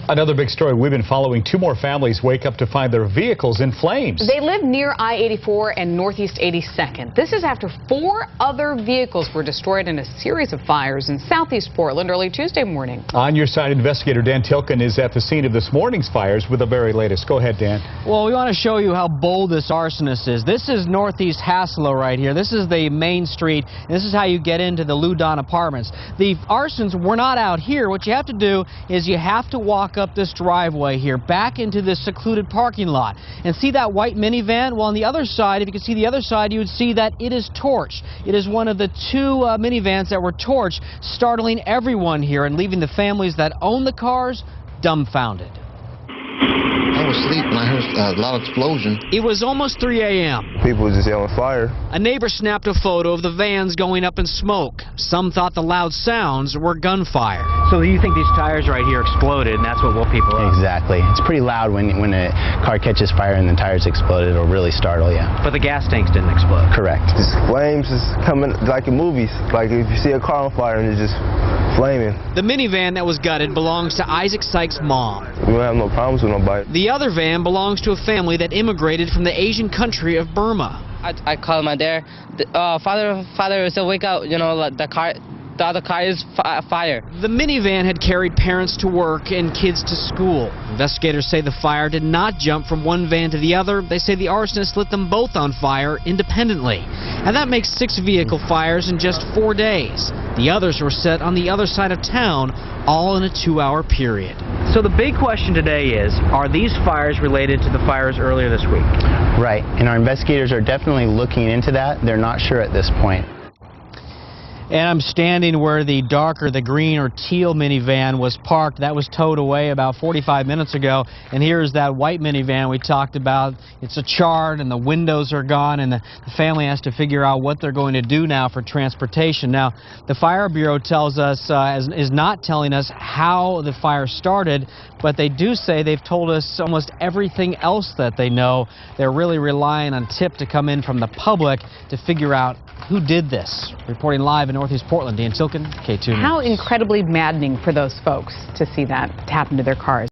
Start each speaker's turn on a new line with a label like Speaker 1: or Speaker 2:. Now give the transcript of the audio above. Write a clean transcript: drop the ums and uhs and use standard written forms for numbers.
Speaker 1: Another big story we've been following. 2 more families wake up to find their vehicles in flames.
Speaker 2: They live near I-84 and Northeast 82nd. This is after 4 other vehicles were destroyed in a series of fires in Southeast Portland early Tuesday morning.
Speaker 1: On your side, investigator Dan Tilkin is at the scene of this morning's fires with the very latest. Go ahead, Dan.
Speaker 3: Well, we want to show you how bold this arsonist is. This is Northeast Hasselo right here. This is the main street. And this is how you get into the Ludon apartments. The arsons were not out here. What you have to do is you have to walk up this driveway here back into this secluded parking lot and see that white minivan. Well, on the other side, if you could see the other side, you would see that it is torched. It is one of the 2 minivans that were torched, startling everyone here and leaving the families that own the cars dumbfounded.
Speaker 4: I was asleep and I heard a loud explosion.
Speaker 3: It was almost 3 a.m.
Speaker 5: People were just yelling fire.
Speaker 3: A neighbor snapped a photo of the vans going up in smoke. Some thought the loud sounds were gunfire.
Speaker 6: So you think these tires right here exploded, and that's what woke people up?
Speaker 7: Exactly. It's pretty loud when a car catches fire and the tires explode. It'll really startle you.
Speaker 6: But the gas tanks didn't explode?
Speaker 7: Correct.
Speaker 5: Just flames just coming like in movies. Like if you see a car on fire and it's just flaming.
Speaker 3: The minivan that was gutted belongs to Isaac Sykes' mom.
Speaker 5: We don't have no problems with nobody.
Speaker 3: The other van belongs to a family that immigrated from the Asian country of Burma.
Speaker 8: I called my dad. Father said, wake up, you know, the other car is fire.
Speaker 3: The minivan had carried parents to work and kids to school. Investigators say the fire did not jump from one van to the other. They say the arsonist lit them both on fire independently. And that makes 6 vehicle fires in just 4 days. The others were set on the other side of town, all in a 2-hour period.
Speaker 6: So the big question today is, are these fires related to the fires earlier this week?
Speaker 7: Right. And our investigators are definitely looking into that. They're not sure at this point.
Speaker 3: And I'm standing where the darker, the green or teal minivan was parked. That was towed away about 45 minutes ago. And here's that white minivan we talked about. It's a charred and the windows are gone, and the family has to figure out what they're going to do now for transportation. Now, the Fire Bureau tells us, is not telling us how the fire started, but they do say they've told us almost everything else that they know. They're really relying on tip to come in from the public to figure out who did this. Reporting live in Northeast Portland, Dan Tilkin, K2 News.
Speaker 2: How incredibly maddening for those folks to see that happen to their cars.